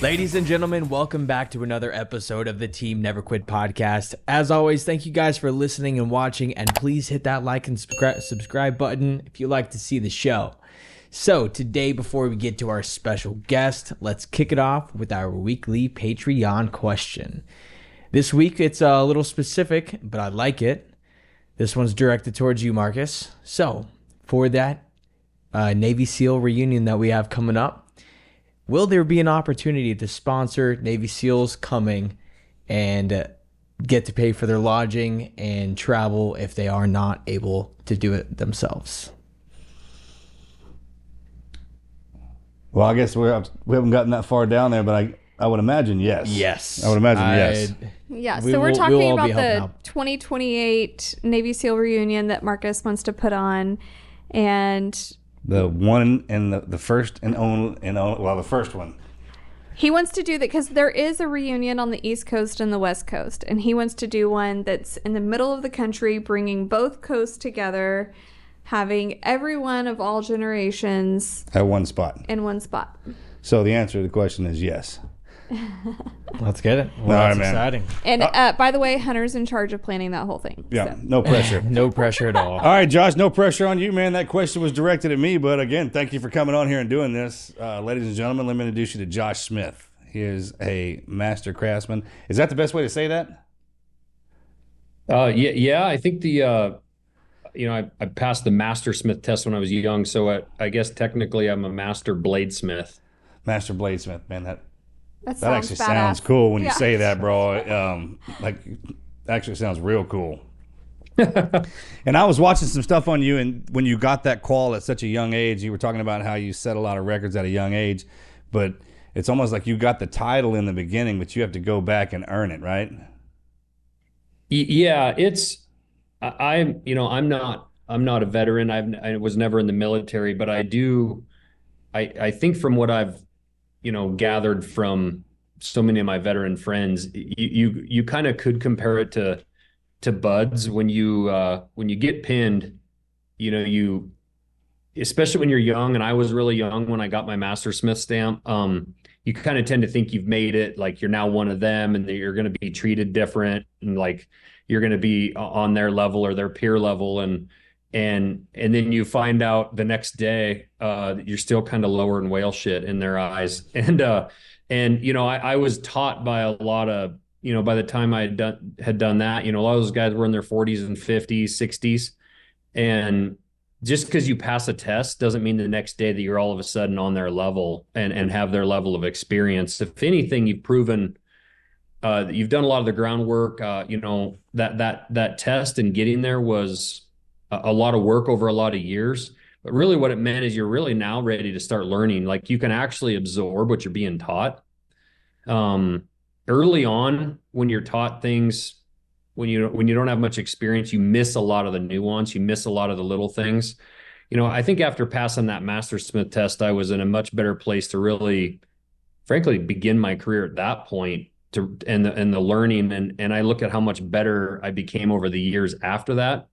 Ladies and gentlemen, welcome back to another episode of the Team Never Quit podcast. As always, thank you guys for listening and watching, and please hit that like and subscribe button if you like to see the show. So today, before we get to our special guest, let's kick it off with our weekly Patreon question. This week, it's a little specific, but I like it. This one's directed towards you, Marcus. So for that Navy SEAL reunion that we have coming up, will there be an opportunity to sponsor Navy SEALs coming and get to pay for their lodging and travel if they are not able to do it themselves? Well, I guess we haven't gotten that far down there, but I would imagine yes. Yes. I would imagine yes. Yeah, so we're talking about the 2028 Navy SEAL reunion that Marcus wants to put on, and the one and the first and only, the first one. He wants to do that because there is a reunion on the East Coast and the West Coast, and he wants to do one that's in the middle of the country, bringing both coasts together, having everyone of all generations at one spot. In one spot. So the answer to the question is yes. Let's get it. Well, that's exciting. And by the way, Hunter's in charge of planning that whole thing. Yeah, so. No pressure. No pressure at all. All right, Josh, no pressure on you, man. That question was directed at me, but again, thank you for coming on here and doing this. Ladies and gentlemen, let me introduce you to Josh Smith. He is a master craftsman. Is that the best way to say that? Yeah. I think I passed the Mastersmith test when I was young, so I guess technically I'm a master bladesmith. Master bladesmith, man. That actually badass. Sounds cool when you say that, bro. Actually sounds real cool. And I was watching some stuff on you, and when you got that qual at such a young age, you were talking about how you set a lot of records at a young age, but it's almost like you got the title in the beginning, but you have to go back and earn it, right? Yeah, I'm not a veteran. I was never in the military, but I think from what I've gathered from so many of my veteran friends, you kind of could compare it to buds when you get pinned, you especially when you're young, and I was really young when I got my Mastersmith stamp. You kind of tend to think you've made it, like you're now one of them, and that you're going to be treated different, and like you're going to be on their level or their peer level, and then you find out the next day that you're still kind of lower in whale shit in their eyes. And I was taught by a lot of, by the time I had done that, a lot of those guys were in their 40s and 50s, 60s. And just because you pass a test doesn't mean the next day that you're all of a sudden on their level and have their level of experience. If anything, you've proven that you've done a lot of the groundwork. That test and getting there was a lot of work over a lot of years, but really what it meant is you're really now ready to start learning. Like you can actually absorb what you're being taught. Early on, when you're taught things, when you don't have much experience, you miss a lot of the nuance, you miss a lot of the little things. I think after passing that Mastersmith test, I was in a much better place to really, frankly, begin my career at that point and the learning. And I look at how much better I became over the years after that.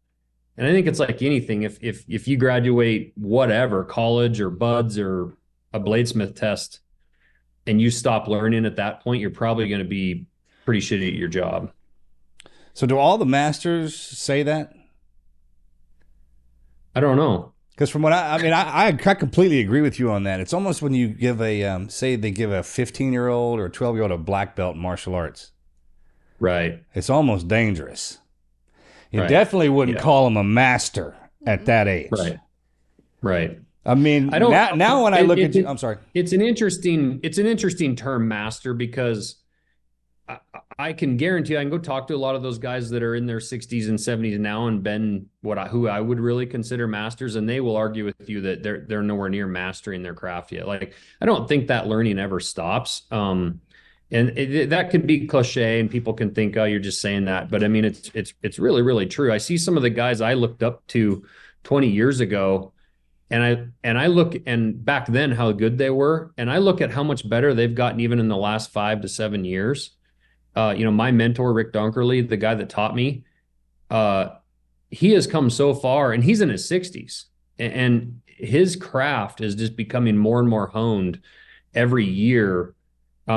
And I think it's like anything. If you graduate whatever, college or buds or a bladesmith test, and you stop learning at that point, you're probably going to be pretty shitty at your job. So do all the masters say that? I don't know. Because from what I completely agree with you on that. It's almost when you give say they give a 15-year-old or a 12-year-old a black belt in martial arts. Right. It's almost dangerous. You definitely wouldn't call him a master at that age. Right. I mean, now when I look at you, I'm sorry. It's an interesting term, master, because I can guarantee I can go talk to a lot of those guys that are in their 60s and 70s now and been who I would really consider masters, and they will argue with you that they're nowhere near mastering their craft yet. Like, I don't think that learning ever stops. And that could be cliche, and people can think, oh, you're just saying that. But I mean, it's really, really true. I see some of the guys I looked up to 20 years ago, and I look, and back then how good they were, and I look at how much better they've gotten even in the last 5 to 7 years. My mentor, Rick Dunkerley, the guy that taught me, he has come so far, and he's in his 60s, and his craft is just becoming more and more honed every year.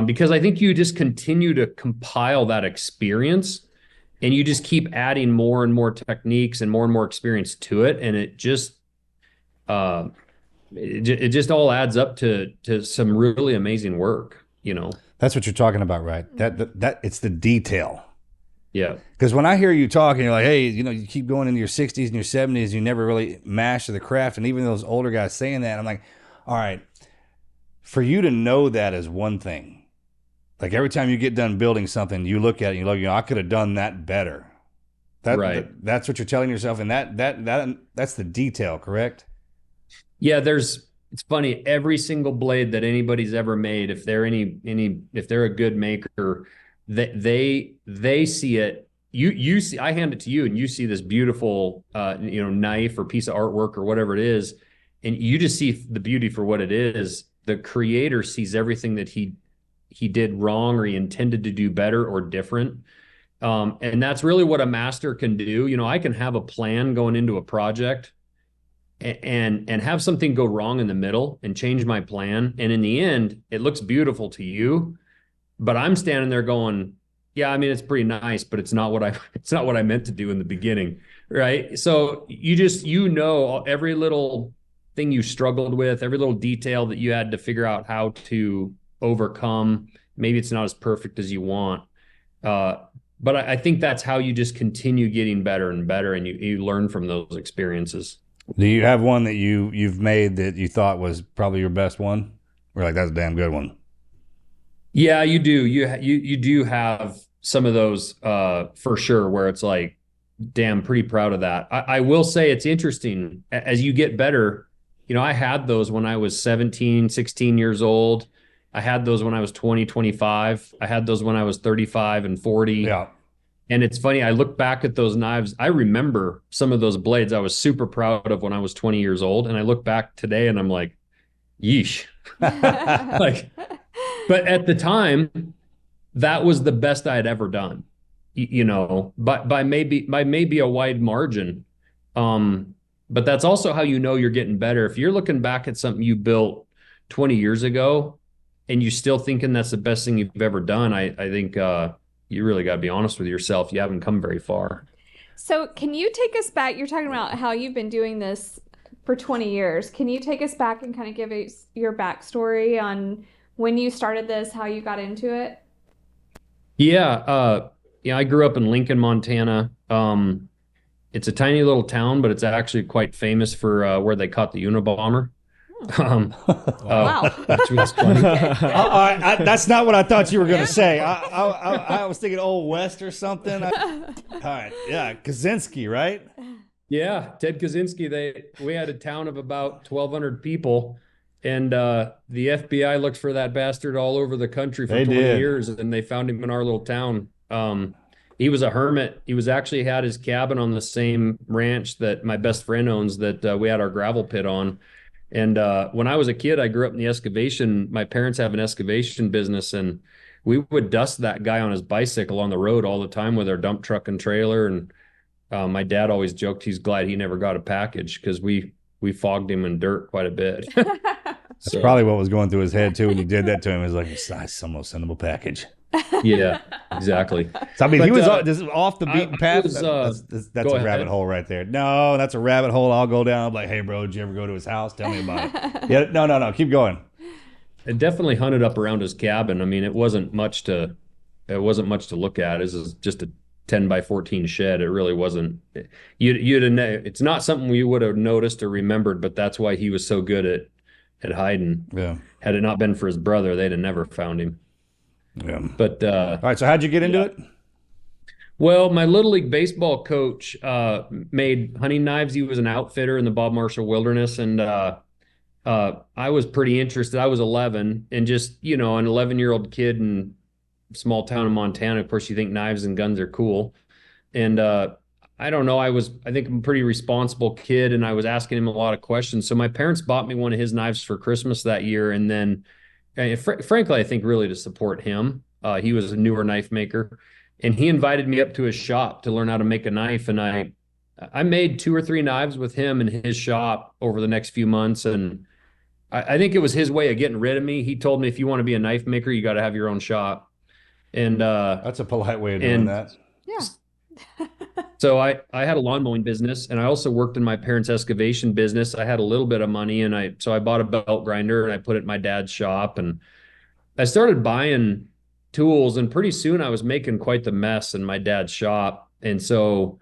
because I think you just continue to compile that experience, and you just keep adding more and more techniques and more experience to it, and it just uh, it just all adds up to some really amazing work, you know. That's what you're talking about, right? That it's the detail. Yeah. Because when I hear you talking, you're like, hey, you know, you keep going into your 60s and your 70s, you never really master the craft. And even those older guys saying that, I'm like, all right, for you to know that is one thing. Like every time you get done building something, you look at it and you look, you know, I could have done that better. Right. That's what you're telling yourself. And that's the detail, correct? Yeah, it's funny, every single blade that anybody's ever made, if they're if they're a good maker, they see it. You see, I hand it to you and you see this beautiful knife or piece of artwork or whatever it is, and you just see the beauty for what it is. The creator sees everything that he did wrong or he intended to do better or different. And that's really what a master can do. You know, I can have a plan going into a project and have something go wrong in the middle and change my plan. And in the end, it looks beautiful to you, but I'm standing there going, yeah, I mean, it's pretty nice, but it's not what I meant to do in the beginning. Right. So you know, every little thing you struggled with, every little detail that you had to figure out how to overcome. Maybe it's not as perfect as you want. But I think that's how you just continue getting better and better, and you learn from those experiences. Do you have one that you've made that you thought was probably your best one? We're like, that's a damn good one. Yeah, you do. You do have some of those for sure, where it's like, damn, pretty proud of that. I will say it's interesting as you get better. You know, I had those when I was 17, 16 years old. I had those when I was 20, 25. I had those when I was 35 and 40. Yeah. And it's funny, I look back at those knives. I remember some of those blades I was super proud of when I was 20 years old. And I look back today and I'm like, yeesh. Like, but at the time, that was the best I had ever done, you know, by maybe a wide margin. But that's also how you know you're getting better. If you're looking back at something you built 20 years ago and you're still thinking that's the best thing you've ever done, I think you really got to be honest with yourself. You haven't come very far. So can you take us back? You're talking about how you've been doing this for 20 years. Can you take us back and kind of give us your backstory on when you started this, how you got into it? Yeah. I grew up in Lincoln, Montana. It's a tiny little town, but it's actually quite famous for where they caught the Unabomber. Wow. Which was funny. That's not what I thought you were going to say. I was thinking Old West or something. All right. Yeah. Kaczynski, right? Yeah. Ted Kaczynski. We had a town of about 1,200 people, and the FBI looked for that bastard all over the country for 20 years, and they found him in our little town. He was a hermit. He was actually had his cabin on the same ranch that my best friend owns that we had our gravel pit on. And when I was a kid, I grew up in the excavation. My parents have an excavation business, and we would dust that guy on his bicycle on the road all the time with our dump truck and trailer. And my dad always joked he's glad he never got a package because we fogged him in dirt quite a bit. That's probably what was going through his head too when you did that to him. He was like, it's a most sendable package. Yeah, exactly. So I mean, he was off the beaten path. That's a ahead. rabbit hole right there. No, that's a rabbit hole. I'll go down. I'm like, hey, bro, did you ever go to his house? Tell me about it. Yeah, no. Keep going. I definitely hunted up around his cabin. I mean, it wasn't much to look at. This is just a 10 by 14 shed. It really wasn't. It's not something we would have noticed or remembered. But that's why he was so good at hiding. Yeah. Had it not been for his brother, they'd have never found him. Yeah. But all right. So how'd you get into it? Well, my Little League baseball coach made hunting knives. He was an outfitter in the Bob Marshall Wilderness, and I was pretty interested. I was 11, and just an 11-year-old kid in a small town in Montana. Of course, you think knives and guns are cool, and I don't know. I think I'm a pretty responsible kid, and I was asking him a lot of questions. So my parents bought me one of his knives for Christmas that year, and then. Frankly, I think really to support him. He was a newer knife maker, and he invited me up to his shop to learn how to make a knife. And I made 2 or 3 knives with him in his shop over the next few months. And I think it was his way of getting rid of me. He told me, if you want to be a knife maker, you got to have your own shop. And that's a polite way of doing that. Yeah. So I had a lawn mowing business, and I also worked in my parents' excavation business. I had a little bit of money, and I bought a belt grinder and I put it in my dad's shop, and I started buying tools, and pretty soon I was making quite the mess in my dad's shop. And so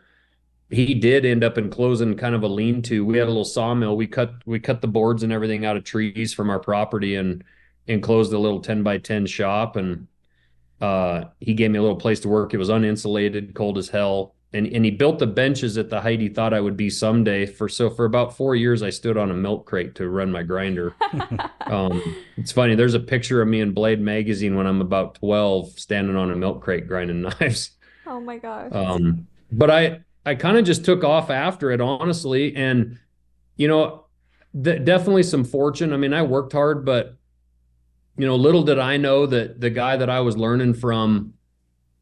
he did end up enclosing kind of a lean-to. We had a little sawmill. We cut the boards and everything out of trees from our property and enclosed a little 10 by 10 shop. And he gave me a little place to work. It was uninsulated, cold as hell. And he built the benches at the height he thought I would be someday. For about 4 years, I stood on a milk crate to run my grinder. It's funny. There's a picture of me in Blade magazine when I'm about 12, standing on a milk crate grinding knives. Oh my gosh. But I kind of just took off after it, honestly. And, definitely some fortune. I mean, I worked hard, but, little did I know that the guy that I was learning from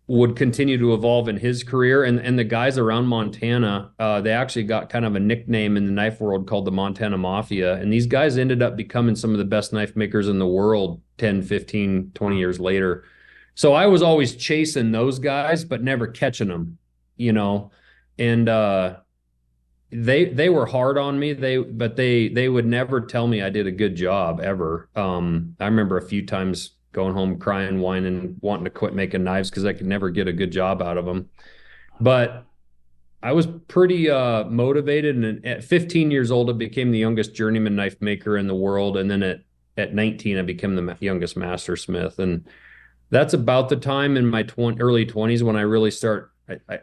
would continue to evolve in his career. And the guys around Montana, they actually got kind of a nickname in the knife world called the Montana Mafia. And these guys ended up becoming some of the best knife makers in the world 10, 15, 20 years later. So I was always chasing those guys, but never catching them, and they were hard on me. But they would never tell me I did a good job ever. I remember a few times going home crying, whining, wanting to quit making knives because I could never get a good job out of them. But I was pretty motivated, and at 15 years old, I became the youngest journeyman knife maker in the world. And then at 19, I became the youngest mastersmith. And that's about the time in my early 20s when I really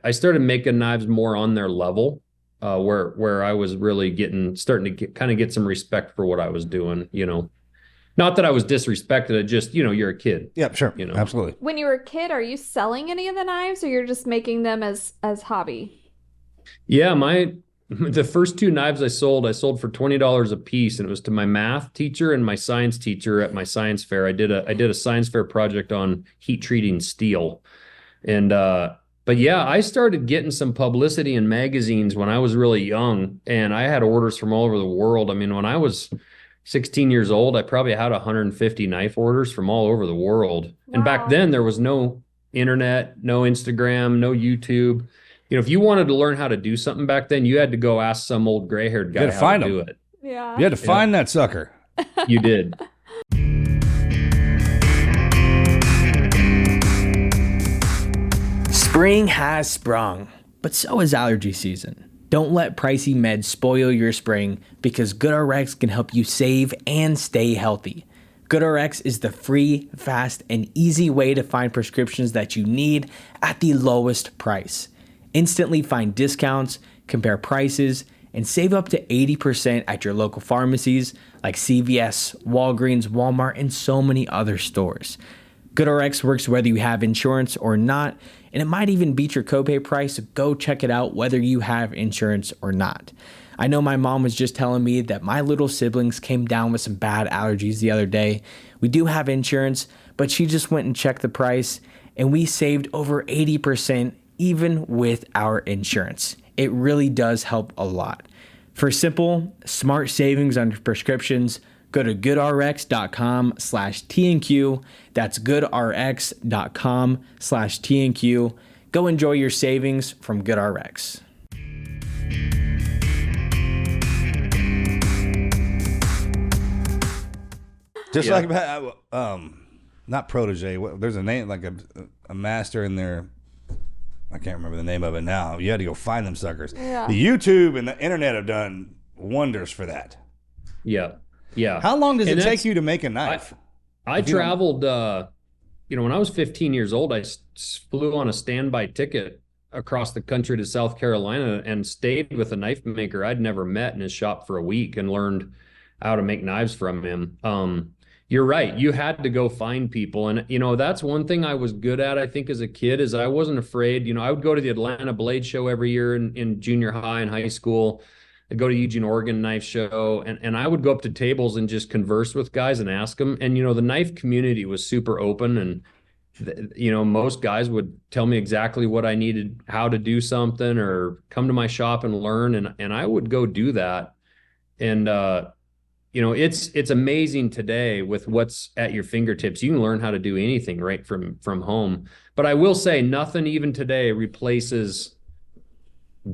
I started making knives more on their level, where I was really starting to get some respect for what I was doing, Not that I was disrespected. I just, you're a kid. Yeah, sure. Absolutely. When you were a kid, are you selling any of the knives, or you're just making them as hobby? Yeah, the first two knives I sold for $20 a piece, and it was to my math teacher and my science teacher at my science fair. I did a science fair project on heat treating steel. And but yeah, I started getting some publicity in magazines when I was really young, and I had orders from all over the world. I mean, when I was 16 years old, I probably had 150 knife orders from all over the world. Wow. And back then there was no internet, no Instagram, no YouTube. If you wanted to learn how to do something back then, you had to go ask some old gray-haired guy how to do it. Yeah. You had to find that sucker. You did. Spring has sprung, but so is allergy season. Don't let pricey meds spoil your spring, because GoodRx can help you save and stay healthy. GoodRx is the free, fast, and easy way to find prescriptions that you need at the lowest price. Instantly find discounts, compare prices, and save up to 80% at your local pharmacies like CVS, Walgreens, Walmart, and so many other stores. GoodRx works whether you have insurance or not, and it might even beat your copay price, so go check it out whether you have insurance or not. I know my mom was just telling me that my little siblings came down with some bad allergies the other day. We do have insurance, but she just went and checked the price, and we saved over 80% even with our insurance. It really does help a lot. For simple, smart savings on prescriptions, go to goodrx.com/TNQ. That's goodrx.com/TNQ. Go enjoy your savings from GoodRx. Just like not protege. There's a name like a master in there. I can't remember the name of it now. You had to go find them suckers. Yeah. The YouTube and the internet have done wonders for that. Yeah. Yeah. How long does it take you to make a knife? I traveled, when I was 15 years old, I flew on a standby ticket across the country to South Carolina and stayed with a knife maker I'd never met in his shop for a week and learned how to make knives from him. You're right. You had to go find people. And, that's one thing I was good at, I think, as a kid, is I wasn't afraid. I would go to the Atlanta Blade Show every year in junior high and high school. I'd go to Eugene Oregon Knife Show, and I would go up to tables and just converse with guys and ask them. And, the knife community was super open, and, most guys would tell me exactly what I needed, how to do something, or come to my shop and learn. And I would go do that. And, it's amazing today with what's at your fingertips. You can learn how to do anything right from home. But I will say nothing even today replaces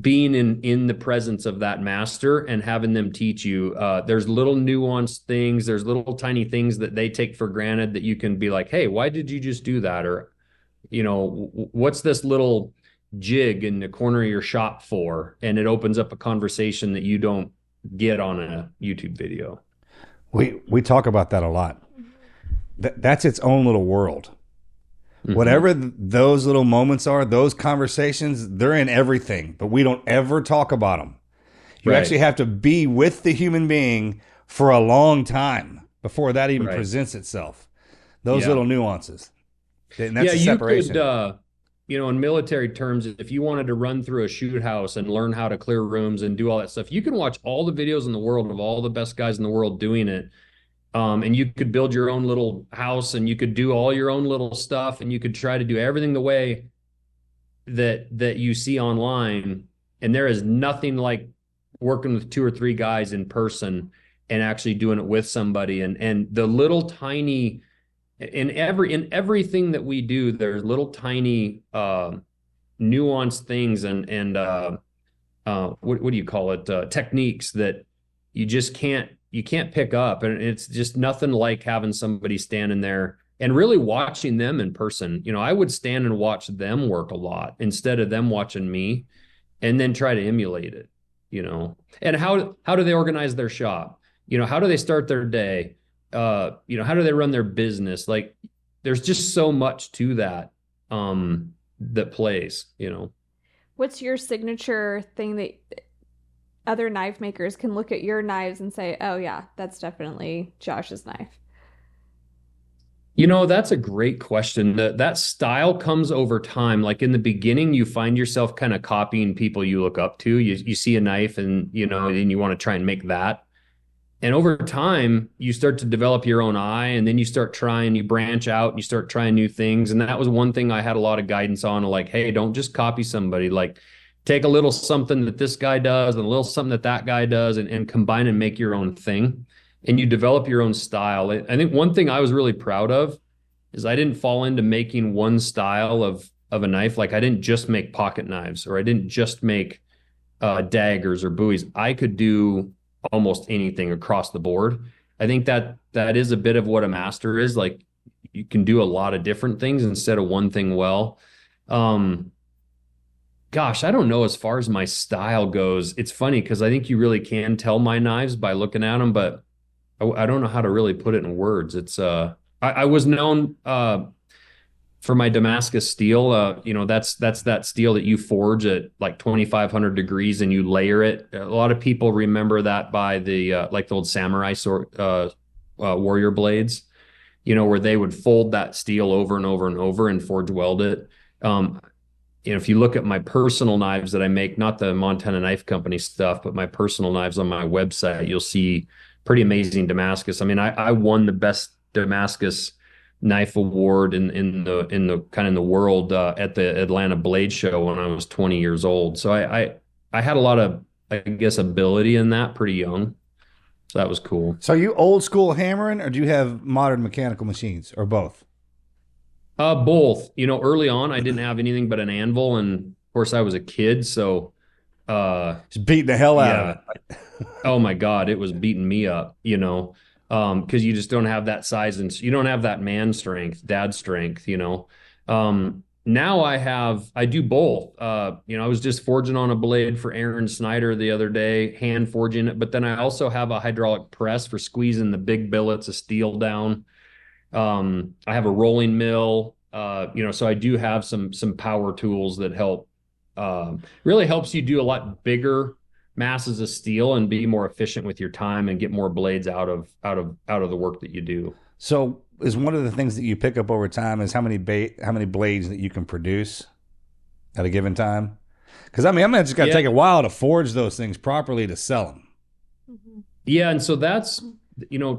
being in the presence of that master and having them teach you. There's little nuanced things, there's little tiny things that they take for granted that you can be like, hey, why did you just do that? Or, what's this little jig in the corner of your shop for? And it opens up a conversation that you don't get on a YouTube video. We talk about that a lot. That's its own little world. Mm-hmm. Whatever those little moments are, those conversations, they're in everything, but we don't ever talk about them. You actually have to be with the human being for a long time before that even presents itself. Those little nuances. And that's the separation. You could, in military terms, if you wanted to run through a shoot house and learn how to clear rooms and do all that stuff, you can watch all the videos in the world of all the best guys in the world doing it. And you could build your own little house and you could do all your own little stuff and you could try to do everything the way that you see online. And there is nothing like working with 2 or 3 guys in person and actually doing it with somebody. And the little tiny, in everything that we do, there's little tiny nuanced things and what do you call it? Techniques that you just can't pick up. And it's just nothing like having somebody standing there and really watching them in person. I would stand and watch them work a lot instead of them watching me and then try to emulate it, and how do they organize their shop? How do they start their day? How do they run their business? Like there's just so much to that, that plays, What's your signature thing that other knife makers can look at your knives and say, oh yeah, that's definitely Josh's knife? That's a great question. That style comes over time. Like in the beginning, you find yourself kind of copying people you look up to. You see a knife and, and you want to try and make that. And over time, you start to develop your own eye, and then you branch out and you start trying new things. And that was one thing I had a lot of guidance on, like, hey, don't just copy somebody. Like, take a little something that this guy does and a little something that guy does and combine and make your own thing. And you develop your own style. I think one thing I was really proud of is I didn't fall into making one style of a knife. Like I didn't just make pocket knives, or I didn't just make daggers or buoys. I could do almost anything across the board. I think that is a bit of what a master is. Like you can do a lot of different things instead of one thing well. Gosh, I don't know as far as my style goes. It's funny because I think you really can tell my knives by looking at them, but I don't know how to really put it in words. It's I was known for my Damascus steel. That's that steel that you forge at like 2,500 degrees and you layer it. A lot of people remember that by the like the old samurai sword, warrior blades, where they would fold that steel over and over and over and forge weld it. If you look at my personal knives that I make, not the Montana Knife Company stuff, but my personal knives on my website, you'll see pretty amazing Damascus. I mean, I won the best Damascus knife award in the world at the Atlanta Blade Show when I was 20 years old. So I had a lot of, I guess, ability in that pretty young. So that was cool. So are you old school hammering, or do you have modern mechanical machines, or both? Both. Early on, I didn't have anything but an anvil, and of course, I was a kid, so just beating the hell out of it. Oh my God, it was beating me up, because you just don't have that size and you don't have that man strength, dad strength, Now I do both. I was just forging on a blade for Aaron Snyder the other day, hand forging it, but then I also have a hydraulic press for squeezing the big billets of steel down. I have a rolling mill, so I do have some power tools that help, really helps you do a lot bigger masses of steel and be more efficient with your time and get more blades out of the work that you do. So is one of the things that you pick up over time is how many blades that you can produce at a given time? Because I'm just got to take a while to forge those things properly to sell them. Mm-hmm. Yeah, and so that's,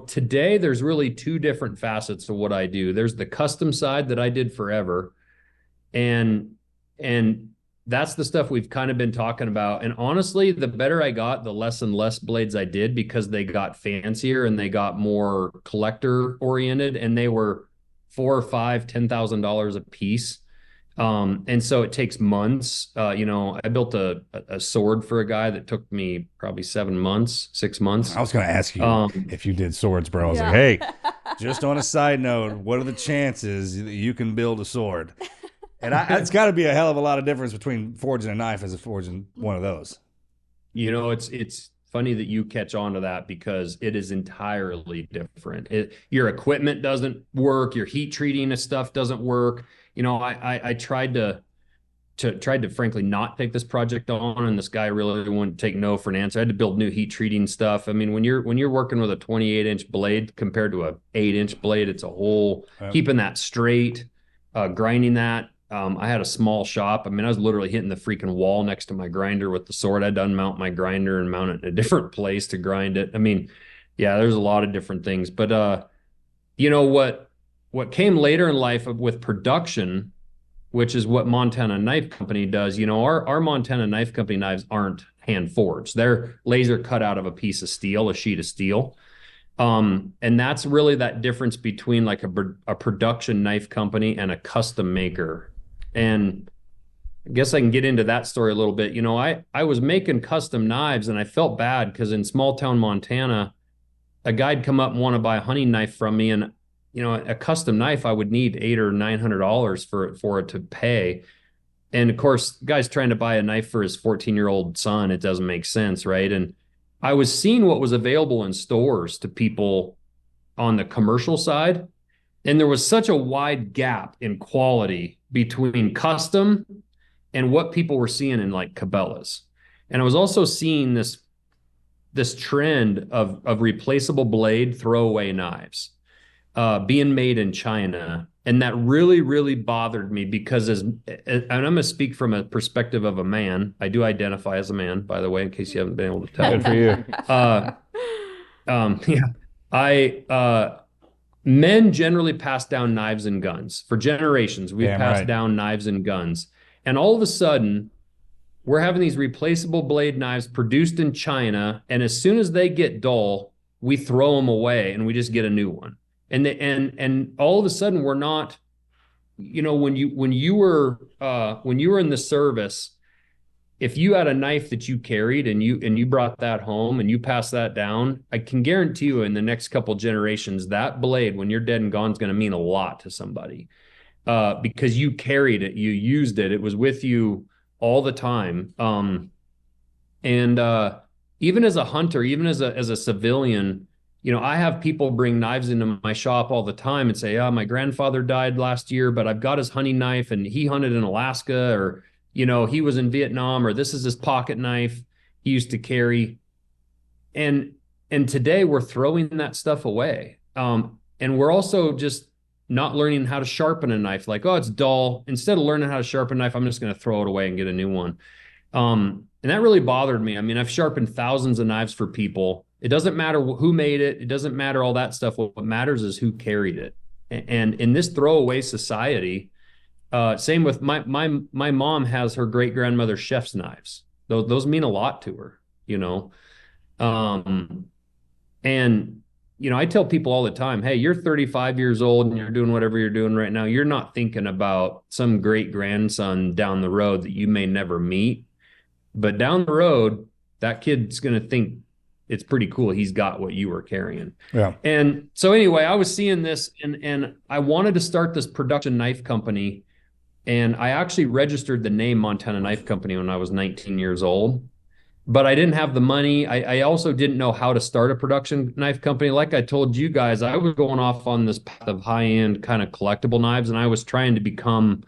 today there's really 2 different facets of what I do. There's the custom side that I did forever, and that's the stuff we've kind of been talking about. And honestly, the better I got, the less and less blades I did, because they got fancier and they got more collector oriented, and they were $4 or $5, $10,000 a piece. And so it takes months. I built a sword for a guy that took me probably 7 months, 6 months. I was going to ask you if you did swords, bro. I was like, hey, just on a side note, what are the chances that you can build a sword? And it's got to be a hell of a lot of difference between forging a knife as a forging one of those. It's funny that you catch on to that, because it is entirely different. Your equipment doesn't work. Your heat treating of stuff doesn't work. I tried to frankly not take this project on, and this guy really wouldn't take no for an answer. I had to build new heat treating stuff. I mean, when you're working with a 28-inch blade compared to a 8-inch blade, it's a whole keeping that straight, grinding that. I had a small shop. I mean, I was literally hitting the freaking wall next to my grinder with the sword. I had to unmount my grinder and mount it in a different place to grind it. I mean, yeah, there's a lot of different things. But what came later in life with production, which is what Montana Knife Company does. Our Montana Knife Company knives aren't hand forged. They're laser cut out of a piece of steel, a sheet of steel. And that's really that difference between like a production knife company and a custom maker. And I guess I can get into that story a little bit. I was making custom knives, and I felt bad because in small town Montana, a guy'd come up and want to buy a hunting knife from me, and a custom knife I would need $800 or $900 for it to pay. And of course, the guy's trying to buy a knife for his 14-year-old son. It doesn't make sense, right? And I was seeing what was available in stores to people on the commercial side, and there was such a wide gap in quality between custom and what people were seeing in like Cabela's. And I was also seeing this trend of replaceable blade throwaway knives being made in China. And that really, really bothered me, because and I'm going to speak from a perspective of a man. I do identify as a man, by the way, in case you haven't been able to tell. Good for you. Men generally pass down knives and guns. For generations, we've passed down knives and guns. And all of a sudden, we're having these replaceable blade knives produced in China. And as soon as they get dull, we throw them away and we just get a new one. And all of a sudden, we're not, when you were in the service, if you had a knife that you carried and you brought that home and you passed that down, I can guarantee you in the next couple generations, that blade, when you're dead and gone, is going to mean a lot to somebody, because you carried it, you used it, it was with you all the time. Even as a hunter, even as a civilian, I have people bring knives into my shop all the time and say, my grandfather died last year, but I've got his hunting knife and he hunted in Alaska, or he was in Vietnam, or this is his pocket knife he used to carry. And today we're throwing that stuff away. And we're also just not learning how to sharpen a knife. Like, it's dull. Instead of learning how to sharpen a knife, I'm just going to throw it away and get a new one. And that really bothered me. I mean, I've sharpened thousands of knives for people. It doesn't matter who made it. It doesn't matter all that stuff. What matters is who carried it. And in this throwaway society, same with my mom has her great grandmother's chef's knives. Those mean a lot to her, and I tell people all the time, hey, you're 35 years old and you're doing whatever you're doing right now. You're not thinking about some great grandson down the road that you may never meet, but down the road, that kid's going to think it's pretty cool he's got what you were carrying. Yeah. And so anyway, I was seeing this, and I wanted to start this production knife company. And I actually registered the name Montana Knife Company when I was 19 years old, but I didn't have the money. I also didn't know how to start a production knife company. Like I told you guys, I was going off on this path of high-end kind of collectible knives, and I was trying to become,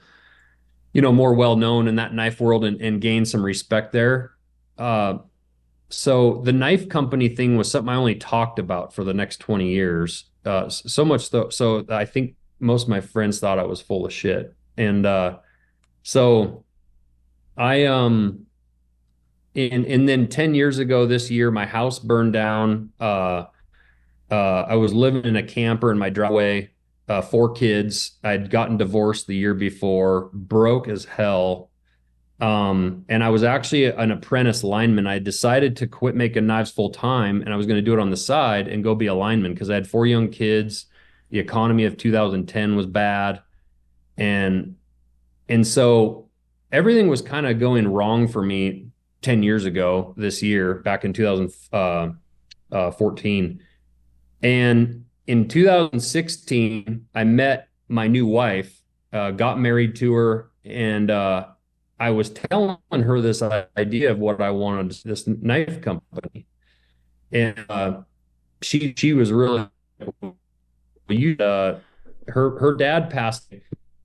more well-known in that knife world and gain some respect there. So the knife company thing was something I only talked about for the next 20 years. So much so I think most of my friends thought I was full of shit. And so I and then 10 years ago this year, my house burned down. I was living in a camper in my driveway, 4 kids. I'd gotten divorced the year before, broke as hell. And I was actually an apprentice lineman. I decided to quit making knives full time, and I was going to do it on the side and go be a lineman because I had 4 young kids. The economy of 2010 was bad, and so everything was kind of going wrong for me 10 years ago this year, back in 2014. And in 2016, I met my new wife, got married to her, and I was telling her this idea of what I wanted, this knife company. And she was really, her dad passed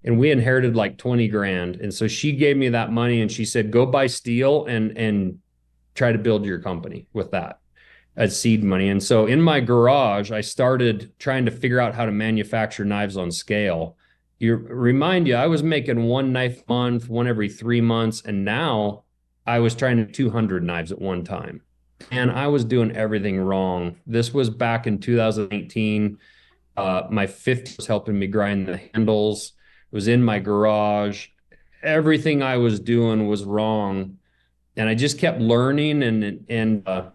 and we inherited like 20 grand. And so she gave me that money and she said, go buy steel and try to build your company with that as seed money. And so in my garage, I started trying to figure out how to manufacture knives on scale. I was making one knife a month, one every 3 months. And now I was trying to do 200 knives at one time. And I was doing everything wrong. This was back in 2018. My 50 was helping me grind the handles. It was in my garage. Everything I was doing was wrong. And I just kept learning. And of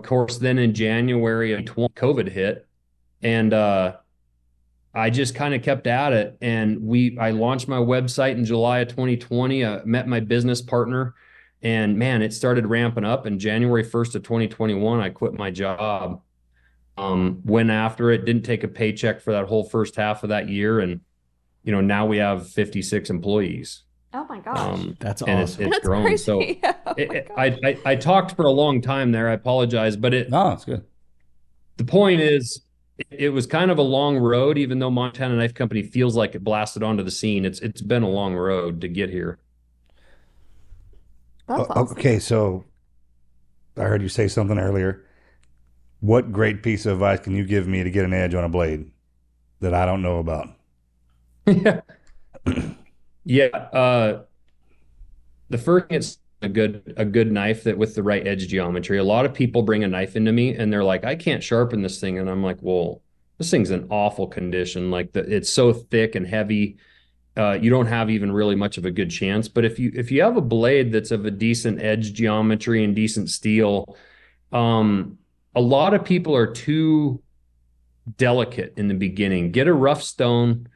course, then in January, COVID hit. And I just kind of kept at it. And I launched my website in July of 2020. I met my business partner. And man, it started ramping up. And January 1st of 2021, I quit my job. Went after it, didn't take a paycheck for that whole first half of that year. And, now we have 56 employees. Oh my gosh. That's awesome. And it's grown. Crazy. So I talked for a long time there. I apologize, but it's good. The point is, it was kind of a long road, even though Montana Knife Company feels like it blasted onto the scene. It's been a long road to get here. That's awesome. Okay, so I heard you say something earlier. What great piece of advice can you give me to get an edge on a blade that I don't know about? Yeah. The first thing is a good knife that with the right edge geometry. A lot of people bring a knife into me and they're like, I can't sharpen this thing. And I'm like, well, this thing's in awful condition. Like it's so thick and heavy. You don't have even really much of a good chance. But if you have a blade that's of a decent edge geometry and decent steel, a lot of people are too delicate in the beginning. Get a rough stone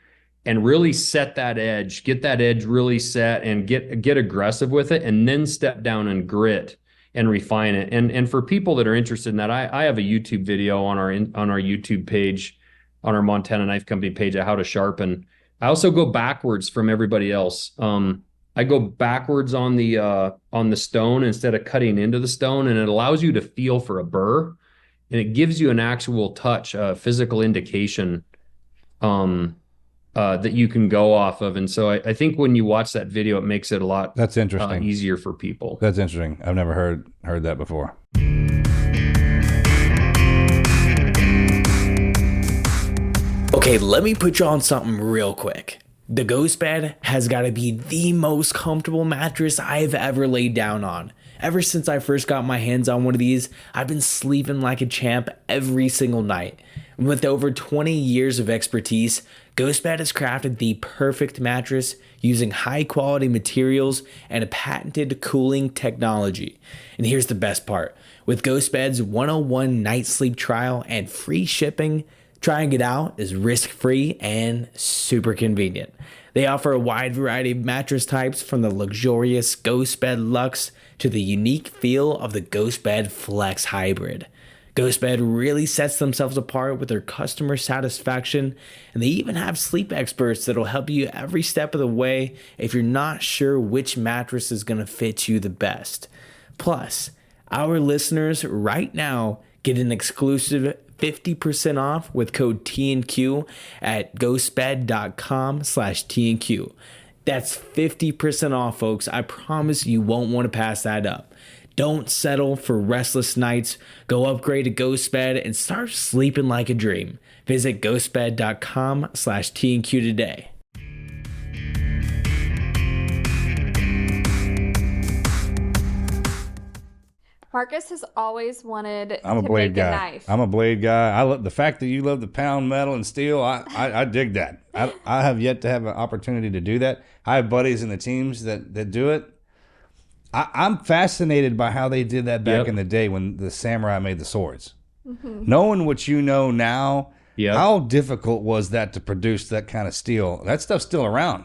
and really set that edge, get that edge really set and get aggressive with it, and then step down and grit and refine it. And for people that are interested in that, I have a YouTube video on our YouTube page, on our Montana Knife Company page, of how to sharpen. I also go backwards from everybody else. I go backwards on the stone instead of cutting into the stone, and it allows you to feel for a burr, and it gives you an actual touch, physical indication that you can go off of. And so I think when you watch that video, it makes it a lot That's interesting. Easier for people. That's interesting. I've never heard that before. Okay, let me put you on something real quick. The Ghost Bed has got to be the most comfortable mattress I've ever laid down on. Ever since I first got my hands on one of these, I've been sleeping like a champ every single night. With over 20 years of expertise, GhostBed has crafted the perfect mattress using high quality materials and a patented cooling technology. And here's the best part. With GhostBed's 101 night sleep trial and free shipping, trying it out is risk-free and super convenient. They offer a wide variety of mattress types, from the luxurious GhostBed Luxe to the unique feel of the GhostBed Flex Hybrid. GhostBed really sets themselves apart with their customer satisfaction, and they even have sleep experts that'll help you every step of the way if you're not sure which mattress is going to fit you the best. Plus, our listeners right now get an exclusive 50% off with code TNQ at ghostbed.com/TNQ. That's 50% off, folks. I promise you won't want to pass that up. Don't settle for restless nights. Go upgrade to GhostBed and start sleeping like a dream. Visit ghostbed.com/TNQ today. Marcus has always wanted I'm a to blade make a guy. knife. I'm a blade guy. I love the fact that you love the pound metal and steel. I dig that. I have yet to have an opportunity to do that. I have buddies in the teams that do it. I'm fascinated by how they did that back in the day when the samurai made the swords. Knowing what you know now, how difficult was that to produce that kind of steel? That stuff's still around.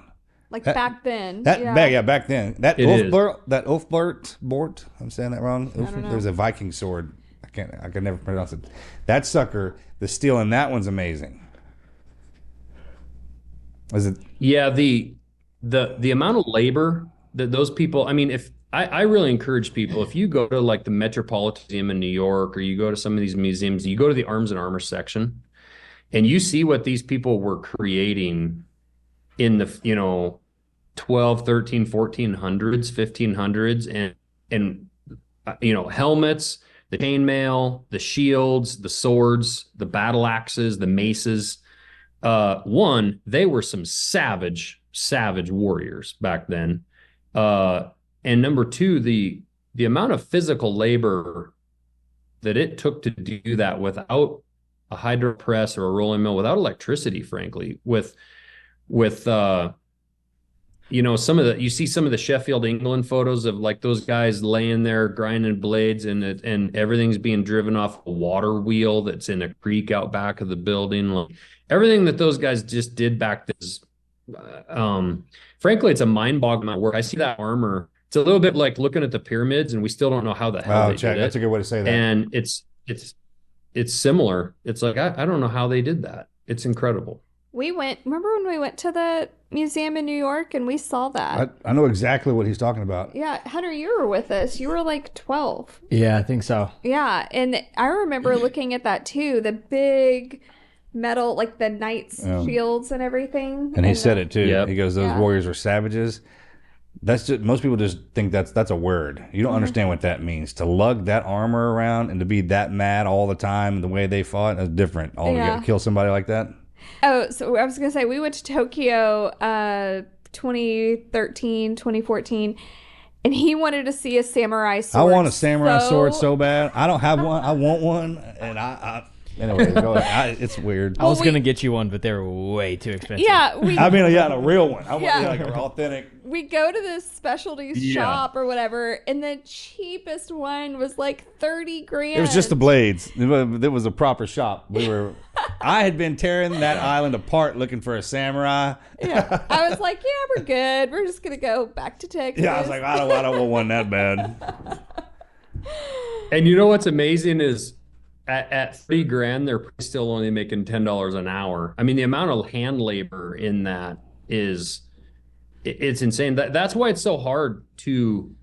Like back then. Back then. That Ulfbert, I'm saying that wrong. There's a Viking sword. I can never pronounce it. That sucker, the steel in that one's amazing. Is it? Yeah, the amount of labor that those people, I mean, if I really encourage people, if you go to like the Metropolitan Museum in New York, or you go to some of these museums, you go to the arms and armor section, and you see what these people were creating in the 12, 13, 1400s, 1500s, and helmets, the chainmail, the shields, the swords, the battle axes, the maces. They were some savage warriors back then. And number two, the amount of physical labor that it took to do that without a hydro press or a rolling mill, without electricity, frankly, with some of you see some of the Sheffield, England photos of like those guys laying there grinding blades, and everything's being driven off a water wheel that's in a creek out back of the building. Like, everything that those guys just did back then is, frankly, it's a mind-boggling work. I see that armor. It's a little bit like looking at the pyramids, and we still don't know how the hell they did it. That's a good way to say that. And it's similar. It's like I don't know how they did that. It's incredible. Remember when we went to the museum in New York and we saw that? I know exactly what he's talking about. Yeah, Hunter, you were with us. You were like 12. Yeah, I think so. Yeah, and I remember looking at that too, the big metal, like the knights' shields and everything. And he said it too. Yep. He goes, those warriors were savages. That's just, most people just think that's a word. You don't understand what that means. To lug that armor around and to be that mad all the time, the way they fought, that's different. To kill somebody like that. Oh, so I was going to say, we went to Tokyo 2013, 2014, and he wanted to see a samurai sword. I want a samurai sword so bad. I don't have one. I want one. And anyways, go ahead. It's weird. I was going to get you one, but they were way too expensive. Yeah. A real one. I want like an authentic. We go to this specialty shop or whatever, and the cheapest one was like 30 grand. It was just the blades. It was a proper shop. I had been tearing that island apart looking for a samurai. Yeah. I was like, yeah, we're good. We're just going to go back to Texas. Yeah, I was like, I don't want one that bad. And you know what's amazing is at 30 grand, they're still only making $10 an hour. I mean, the amount of hand labor in that it's insane. That's why it's so hard to,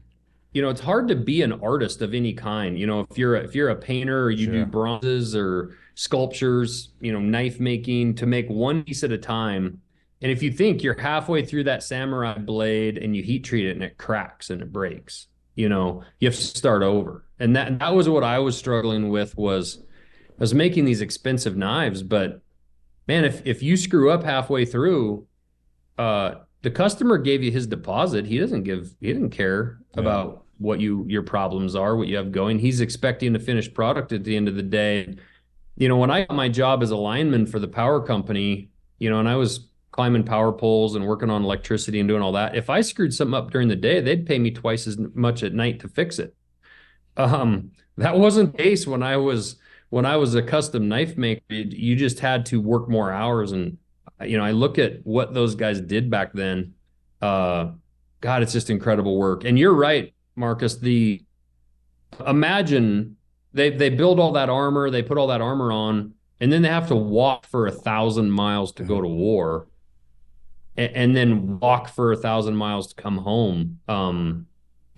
it's hard to be an artist of any kind. If you're a painter, or you do bronzes or sculptures, knife making, to make one piece at a time. And if you think you're halfway through that samurai blade and you heat treat it and it cracks and it breaks, you have to start over. And that was what I was struggling with, was I was making these expensive knives, but man, if you screw up halfway through, the customer gave you his deposit. He didn't care about what your problems are, what you have going. He's expecting a finished product at the end of the day. When I got my job as a lineman for the power company, and I was climbing power poles and working on electricity and doing all that, if I screwed something up during the day, they'd pay me twice as much at night to fix it. That wasn't the case when I was a custom knife maker. You just had to work more hours. And I look at what those guys did back then. God, it's just incredible work. And you're right, Marcus. Imagine they build all that armor, they put all that armor on, and then they have to walk for 1,000 miles to go to war, and then walk for 1,000 miles to come home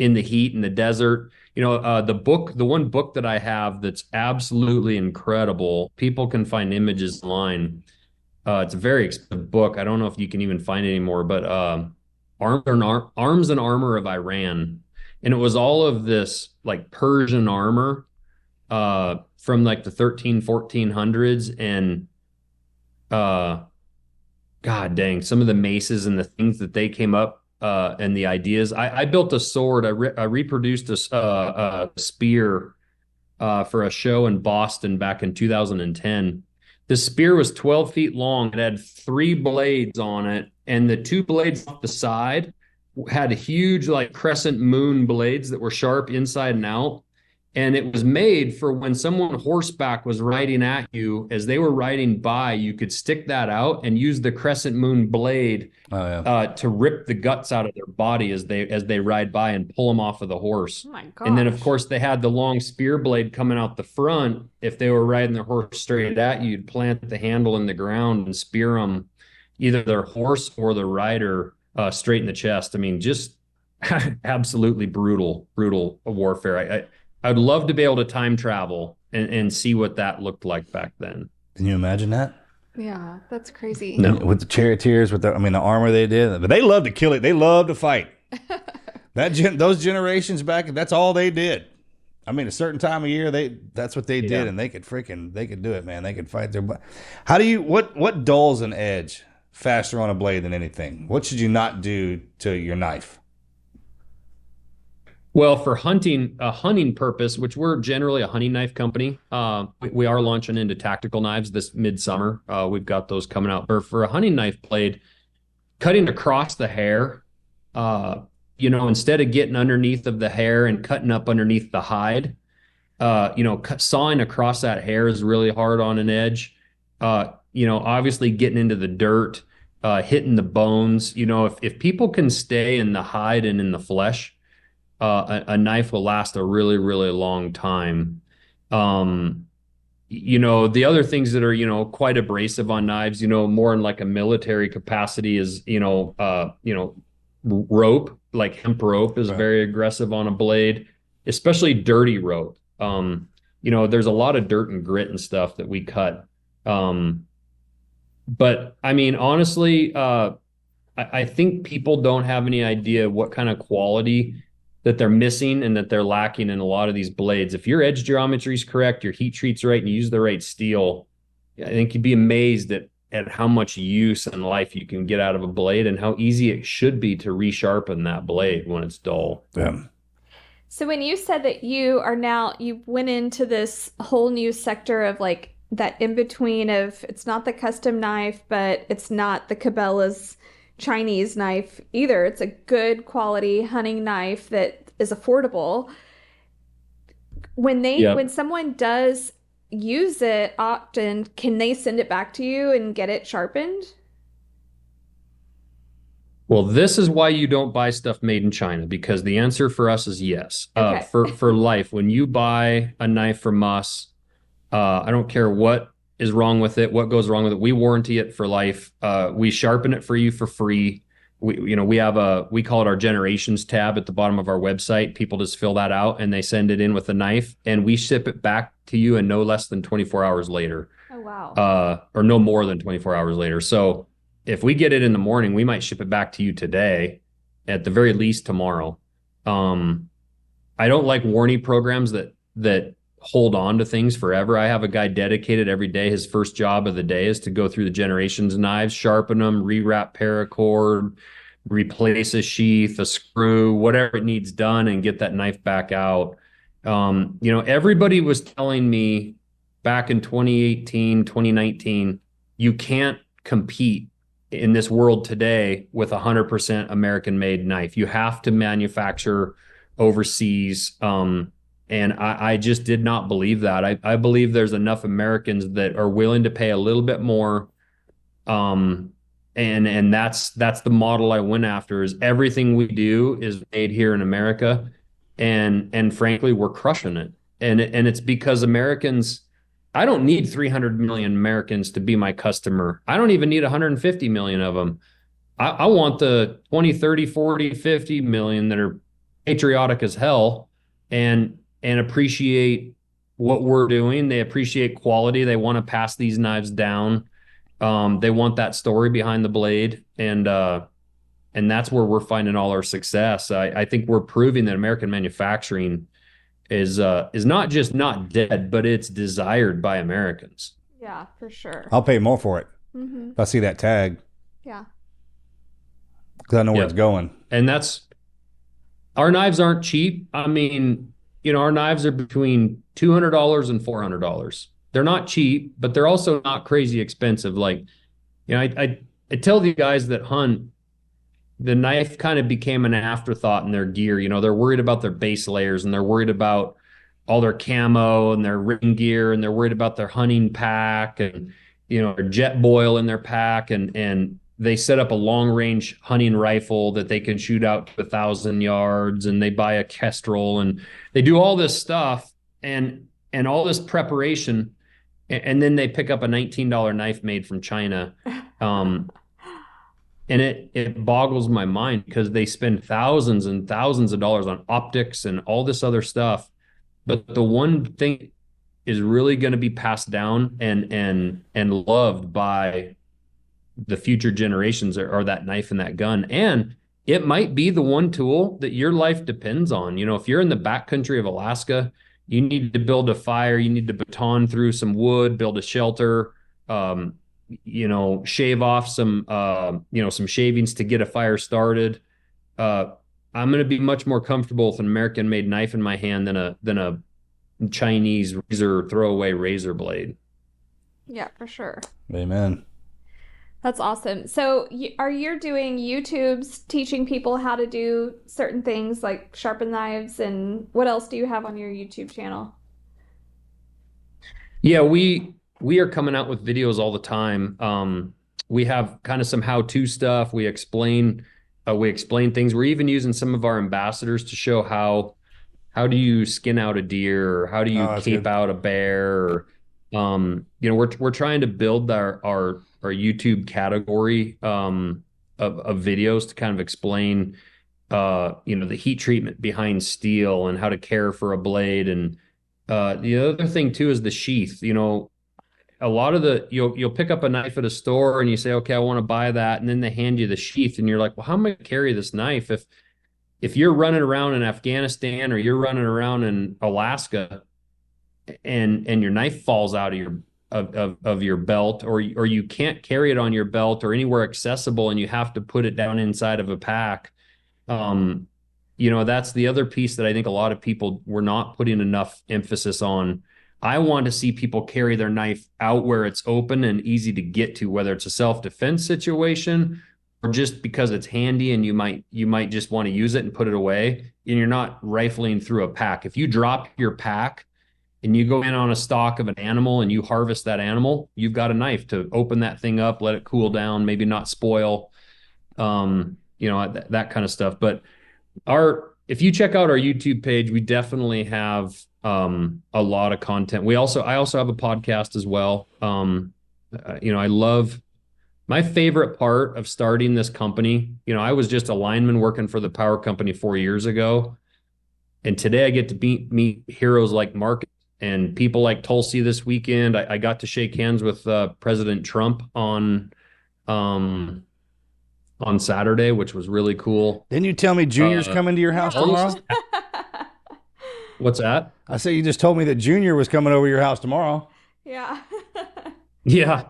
in the heat in the desert. The one book that I have that's absolutely incredible. People can find images online. It's a very expensive book. I don't know if you can even find it anymore, but Arms and Armor of Iran. And it was all of this like Persian armor from like the 1400s. And God dang, some of the maces and the things that they came up and the ideas. I built a sword. I reproduced a spear for a show in Boston back in 2010. The spear was 12 feet long. It had 3 blades on it, and the 2 blades off the side had huge like crescent moon blades that were sharp inside and out. And it was made for when someone horseback was riding at you, as they were riding by, you could stick that out and use the crescent moon blade to rip the guts out of their body as they ride by and pull them off of the horse. Oh my gosh. And then, of course, they had the long spear blade coming out the front. If they were riding their horse straight at you, you'd plant the handle in the ground and spear them, either their horse or the rider, straight in the chest. I mean, just absolutely brutal warfare. I'd love to be able to time travel and see what that looked like back then. Can you imagine that? Yeah, that's crazy. No. With the charioteers, with the armor they did. But they love to kill it. They love to fight. Those generations back, that's all they did. I mean, a certain time of year, that's what they did, and they could do it, man. They could fight their butt. What dulls an edge faster on a blade than anything? What should you not do to your knife? Well, for a hunting purpose, which we're generally a hunting knife company, we are launching into tactical knives this midsummer. We've got those coming out. For a hunting knife blade, cutting across the hair, instead of getting underneath of the hair and cutting up underneath the hide, sawing across that hair is really hard on an edge. Obviously getting into the dirt, hitting the bones. If people can stay in the hide and in the flesh, a knife will last a really, really long time. The other things that are, quite abrasive on knives, more in like a military capacity is, rope, like hemp rope is very aggressive on a blade, especially dirty rope. There's a lot of dirt and grit and stuff that we cut. But I mean, honestly, I think people don't have any idea what kind of quality that they're missing and that they're lacking in a lot of these blades. If your edge geometry is correct, your heat treat's right, and you use the right steel, I think you'd be amazed at how much use and life you can get out of a blade and how easy it should be to resharpen that blade when it's dull. Yeah. So when you said that you went into this whole new sector of like that in between of, it's not the custom knife, but it's not the Cabela's Chinese knife either. It's a good quality hunting knife that is affordable. When someone does use it often, can they send it back to you and get it sharpened? Well, this is why you don't buy stuff made in China, because the answer for us is yes. Okay. For life, when you buy a knife from us, I don't care what is wrong with it, what goes wrong with it. We warranty it for life. We sharpen it for you for free. We call it our generations tab at the bottom of our website. People just fill that out and they send it in with a knife, and we ship it back to you in no less than 24 hours later. Oh, wow. Or no more than 24 hours later. So if we get it in the morning, we might ship it back to you today, at the very least tomorrow. I don't like warranty programs that hold on to things forever. I have a guy dedicated every day. His first job of the day is to go through the generations knives, sharpen them, rewrap paracord, replace a sheath, a screw, whatever it needs done, and get that knife back out. Everybody was telling me back in 2018, 2019, you can't compete in this world today with 100% American made knife. You have to manufacture overseas. And I just did not believe that. I believe there's enough Americans that are willing to pay a little bit more. And that's the model I went after, is everything we do is made here in America. And frankly, we're crushing it. And it's because Americans, I don't need 300 million Americans to be my customer. I don't even need 150 million of them. I want the 20, 30, 40, 50 million that are patriotic as hell and appreciate what we're doing. They appreciate quality. They want to pass these knives down. They want that story behind the blade. And that's where we're finding all our success. I think we're proving that American manufacturing is not just not dead, but it's desired by Americans. Yeah, for sure. I'll pay more for it if I see that tag. Yeah. Because I know where it's going. And our knives aren't cheap. I mean, our knives are between $200 and $400. They're not cheap, but they're also not crazy expensive. Like, I tell the guys that hunt, the knife kind of became an afterthought in their gear. They're worried about their base layers, and they're worried about all their camo and their ring gear, and they're worried about their hunting pack and, their jet boil in their pack. And they set up a long range hunting rifle that they can shoot out to 1,000 yards, and they buy a Kestrel, and they do all this stuff and all this preparation. And then they pick up a $19 knife made from China. And it boggles my mind, because they spend thousands and thousands of dollars on optics and all this other stuff. But the one thing is really going to be passed down and loved by the future generations are that knife and that gun. And it might be the one tool that your life depends on. If you're in the backcountry of Alaska, you need to build a fire, you need to baton through some wood, build a shelter, shave off some shavings to get a fire started. I'm going to be much more comfortable with an American made knife in my hand than a Chinese throwaway razor blade. Yeah, for sure. Amen. That's awesome. So are you doing YouTubes teaching people how to do certain things like sharpen knives, and what else do you have on your YouTube channel? Yeah, we are coming out with videos all the time. We have kind of some how-to stuff. We explain things. We're even using some of our ambassadors to show how do you skin out a deer, or how do you cape out a bear, or, we're trying to build our YouTube category of videos to kind of explain the heat treatment behind steel and how to care for a blade. And the other thing too is the sheath. A lot of you'll pick up a knife at a store and you say, okay, I want to buy that, and then they hand you the sheath and you're like, well, how am I going to carry this knife if you're running around in Afghanistan, or you're running around in Alaska and your knife falls out of your belt, or you can't carry it on your belt or anywhere accessible, and you have to put it down inside of a pack. That's the other piece that I think a lot of people were not putting enough emphasis on. I want to see people carry their knife out where it's open and easy to get to, whether it's a self-defense situation or just because it's handy and you might just want to use it and put it away, and you're not rifling through a pack. If you drop your pack and you go in on a stalk of an animal and you harvest that animal, you've got a knife to open that thing up, let it cool down, maybe not spoil, that kind of stuff. But if you check out our YouTube page, we definitely have a lot of content. I also have a podcast as well. I love, my favorite part of starting this company. I was just a lineman working for the power company 4 years ago, and today I get to meet heroes like Mark and people like Tulsi this weekend. I got to shake hands with President Trump on Saturday, which was really cool. Didn't you tell me Junior's coming to your house tomorrow? What's that? I said you just told me that Junior was coming over your house tomorrow. Yeah. Yeah.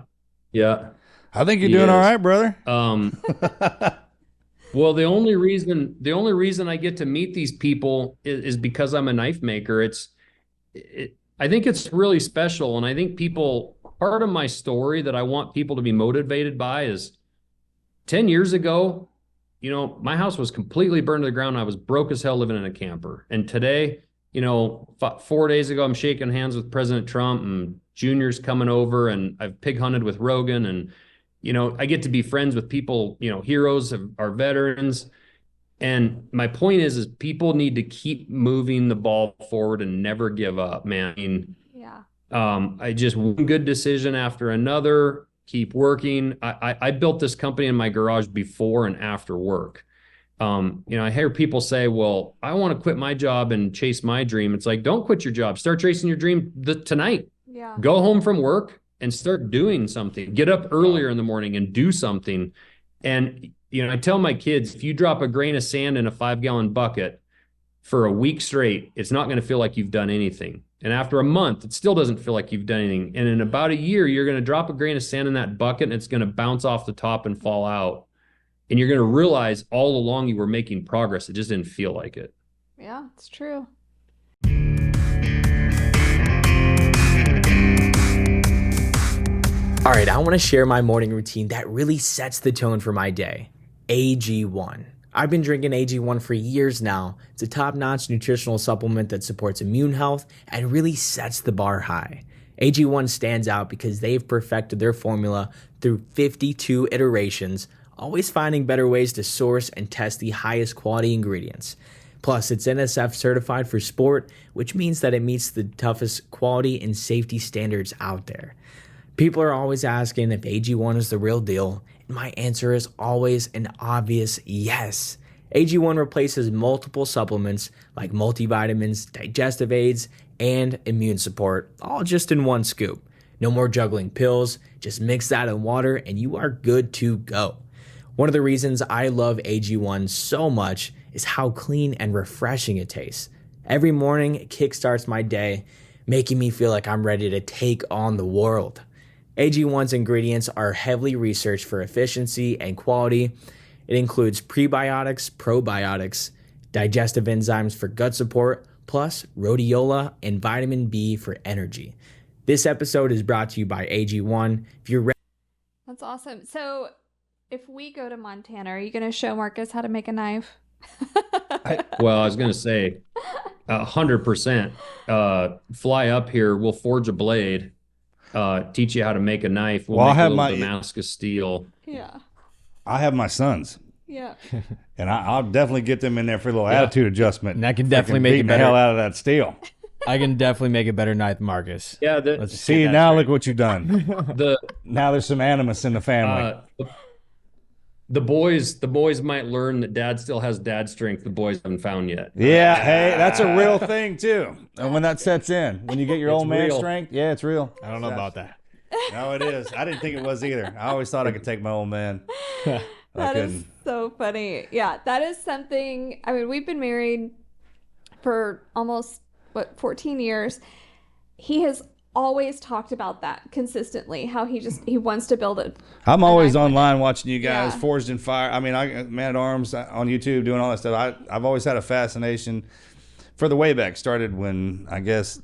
I think you're doing all right, brother. Well, the only reason I get to meet these people is because I'm a knife maker. I think it's really special, and I think part of my story that I want people to be motivated by is 10 years ago, my house was completely burned to the ground. I was broke as hell living in a camper. And today, 4 days ago, I'm shaking hands with President Trump, and Junior's coming over, and I've pig hunted with Rogan, and I get to be friends with people, heroes of our veterans. And my point is people need to keep moving the ball forward and never give up, man. Yeah. I just one good decision after another, keep working. I built this company in my garage before and after work. I hear people say, well, I want to quit my job and chase my dream. It's like, don't quit your job. Start chasing your dream tonight. Yeah. Go home from work and start doing something. Get up earlier in the morning and do something. And, I tell my kids, if you drop a grain of sand in a 5-gallon bucket for a week straight, it's not going to feel like you've done anything. And after a month, it still doesn't feel like you've done anything. And in about a year, you're going to drop a grain of sand in that bucket, and it's going to bounce off the top and fall out. And you're going to realize all along you were making progress. It just didn't feel like it. Yeah, it's true. All right, I want to share my morning routine that really sets the tone for my day. AG1. I've been drinking AG1 for years now. It's a top-notch nutritional supplement that supports immune health and really sets the bar high. AG1 stands out because they've perfected their formula through 52 iterations, always finding better ways to source and test the highest quality ingredients. Plus, it's NSF certified for sport, which means that it meets the toughest quality and safety standards out there. People are always asking if AG1 is the real deal, and my answer is always an obvious yes. AG1 replaces multiple supplements like multivitamins, digestive aids, and immune support, all just in one scoop. No more juggling pills, just mix that in water and you are good to go. One of the reasons I love AG1 so much is how clean and refreshing it tastes. Every morning it kickstarts my day, making me feel like I'm ready to take on the world. AG1's ingredients are heavily researched for efficiency and quality. It includes prebiotics, probiotics, digestive enzymes for gut support, plus rhodiola and vitamin B for energy. This episode is brought to you by AG1. If you're ready. That's awesome. So if we go to Montana, are you going to show Marcus how to make a knife? Well, I was going to say 100%. Fly up here. We'll forge a blade, teach you how to make a knife. We'll make a little Damascus steel. Yeah. I have my sons. Yeah. And I'll definitely get them in there for a little attitude adjustment. And I can definitely make it the better. hell out of that steel. I can definitely make a better knife, Marcus. Yeah. Let's See, get that now straight. look what you've done. Now there's some animus in the family. The boys might learn that dad still has dad strength the boys haven't found yet. Yeah, hey, that's a real thing too. And when that sets in, when you get your old man real. strength, yeah, it's real. I don't know about that. No, it is. I didn't think it was either. I always thought I could take my old man. That is so funny. Yeah, that is something. I mean, we've been married for almost, 14 years. He has always talked about that consistently, how he wants to build it. I'm always online watching you guys, Yeah. Forged in Fire. I mean, Man at Arms on YouTube, doing all that stuff. I've always had a fascination for the way back. Started when, I guess,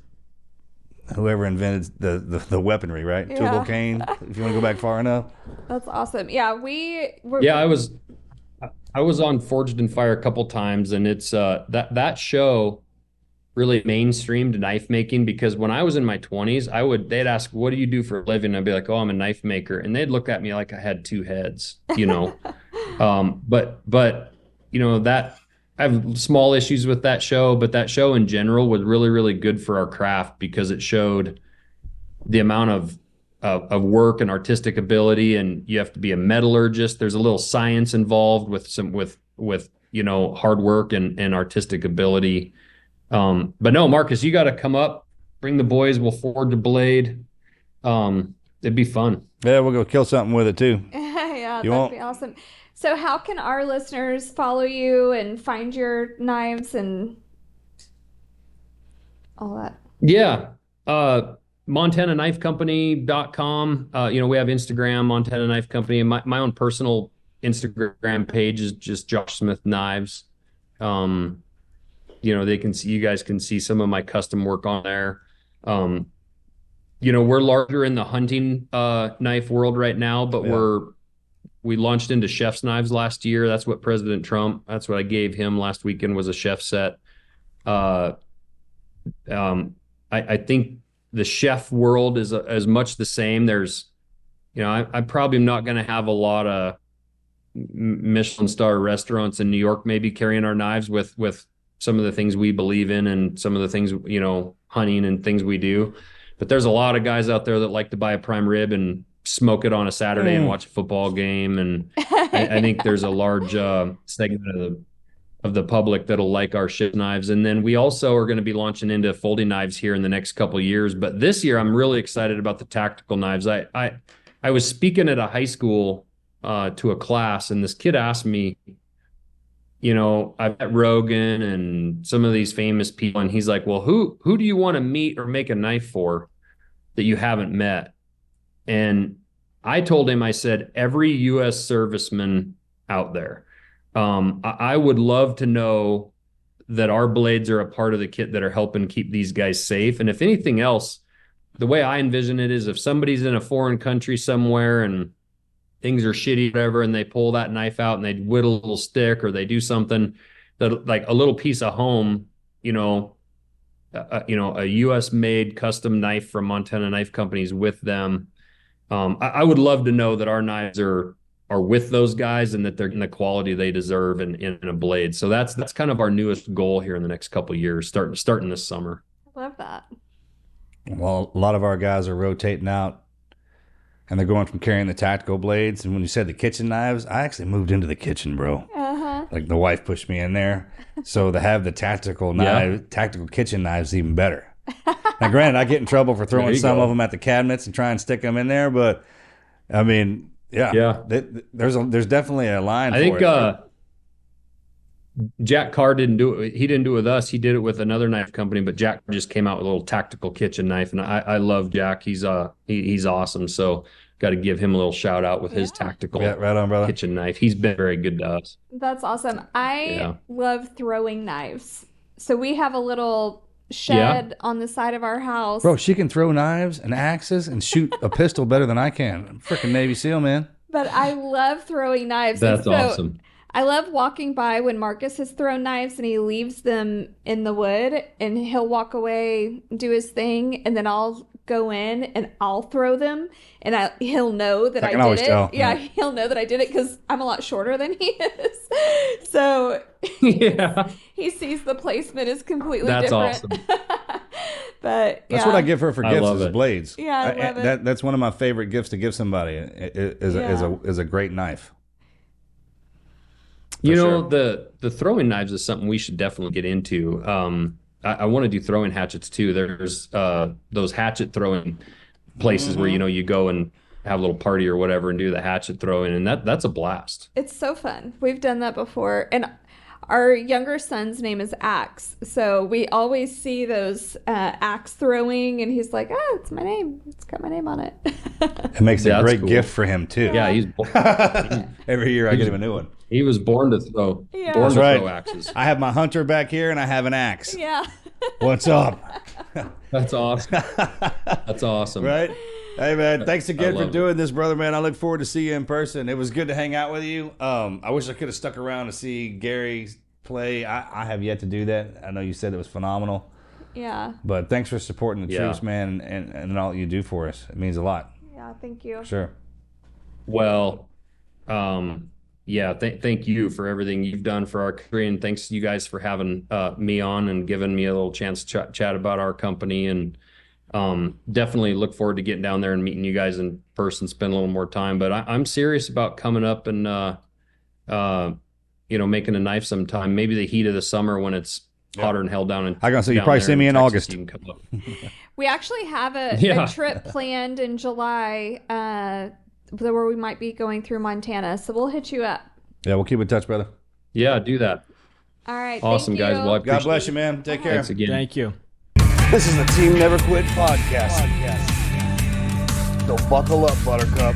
whoever invented the weaponry, right? Yeah. Tubal Cain, if you want to go back far enough. That's awesome. Yeah, I was on Forged in Fire a couple times, and it's that show really mainstreamed knife making, because when I was in my 20s, they'd ask, "What do you do for a living?" I'd be like, "Oh, I'm a knife maker," and they'd look at me like I had two heads, you know. But you know, that I have small issues with that show, but that show in general was really, really good for our craft because it showed the amount of work and artistic ability, and you have to be a metallurgist. There's a little science involved with you know, hard work and artistic ability. But no, Marcus, you got to come up, bring the boys. We'll forge a blade. It'd be fun. Yeah, we'll go kill something with it too. Yeah, that'd be awesome. So how can our listeners follow you and find your knives and all that? Yeah. MontanaKnifeCompany.com. You know, we have Instagram, Montana Knife Company, and my own personal Instagram page is just Josh Smith Knives. You know, you guys can see some of my custom work on there. You know, we're larger in the hunting knife world right now, but we launched into chef's knives last year. That's what that's what I gave him last weekend, was a chef set. I think the chef world is as much the same. There's, you know, I probably am not going to have a lot of Michelin star restaurants in New York maybe carrying our knives with some of the things we believe in and some of the things, you know, hunting and things we do. But there's a lot of guys out there that like to buy a prime rib and smoke it on a Saturday and watch a football game. And I think there's a large segment of the public that'll like our chef knives. And then we also are going to be launching into folding knives here in the next couple of years. But this year, I'm really excited about the tactical knives. I was speaking at a high school to a class, and this kid asked me, you know, I've met Rogan and some of these famous people, and he's like, well, who do you want to meet or make a knife for that you haven't met? And I told him, I said, every U.S. serviceman out there. I would love to know that our blades are a part of the kit that are helping keep these guys safe. And if anything else, the way I envision it is if somebody's in a foreign country somewhere and things are shitty, whatever, and they pull that knife out and they whittle a little stick or they do something that like a little piece of home, a U.S. made custom knife from Montana Knife Companies with them. I would love to know that our knives are with those guys and that they're in the quality they deserve in a blade. So that's kind of our newest goal here in the next couple of years, starting this summer. I love that. Well, a lot of our guys are rotating out and they're going from carrying the tactical blades. And when you said the kitchen knives, I actually moved into the kitchen, bro. Uh-huh. Like the wife pushed me in there. So to have the tactical kitchen knives, even better. Now, granted, I get in trouble for throwing some of them at the cabinets and try and stick them in there, but I mean, there's definitely a line. I think Jack Carr didn't do it. He didn't do it with us. He did it with another knife company, but Jack just came out with a little tactical kitchen knife, and I love Jack. He's awesome. So got to give him a little shout out with his tactical right on, brother. kitchen knife. He's been very good to us. That's awesome. I love throwing knives. So we have a little shed on the side of our house. Bro, she can throw knives and axes and shoot a pistol better than I can. I'm freaking Navy SEAL, man. But I love throwing knives. That's awesome. I love walking by when Marcus has thrown knives and he leaves them in the wood and he'll walk away, do his thing, and then I'll go in and I'll throw them and he'll know that I can did always it. tell. Yeah, he'll know that I did it because I'm a lot shorter than he is. So he sees the placement is completely different. Awesome. But that's what I give her for gifts is blades. Yeah, I love it. That's one of my favorite gifts to give somebody is a great knife. The throwing knives is something we should definitely get into. I want to do throwing hatchets too. There's those hatchet throwing places where you go and have a little party or whatever and do the hatchet throwing, and that's a blast. It's so fun. We've done that before, and our younger son's name is Axe, so we always see those axe throwing, and he's like, "Oh, it's my name. It's got my name on it." It makes a great gift for him too. Yeah, he's every year I get him a new one. He was born to throw. Yeah. Born to throw axes. I have my hunter back here, and I have an axe. Yeah. What's up? That's awesome. That's awesome. Right? Hey, man, thanks again for doing this, brother, man. I look forward to see you in person. It was good to hang out with you. I wish I could have stuck around to see Gary play. I have yet to do that. I know you said it was phenomenal. Yeah. But thanks for supporting the troops, man, and all you do for us. It means a lot. Yeah, thank you. Sure. Well, thank you for everything you've done for our country, and thanks to you guys for having me on and giving me a little chance to chat about our company. And definitely look forward to getting down there and meeting you guys in person, spend a little more time. But I'm serious about coming up and making a knife sometime. Maybe the heat of the summer when it's hotter than hell down in. I gotta say, you probably see me in August. We actually have a trip planned in July. Where we might be going through Montana, so we'll hit you up. Yeah, we'll keep in touch, brother. Yeah, do that. All right. Awesome, guys. Well, God bless you, man. Take care. Thanks again. Thank you. This is the Team Never Quit podcast. So buckle up, Buttercup.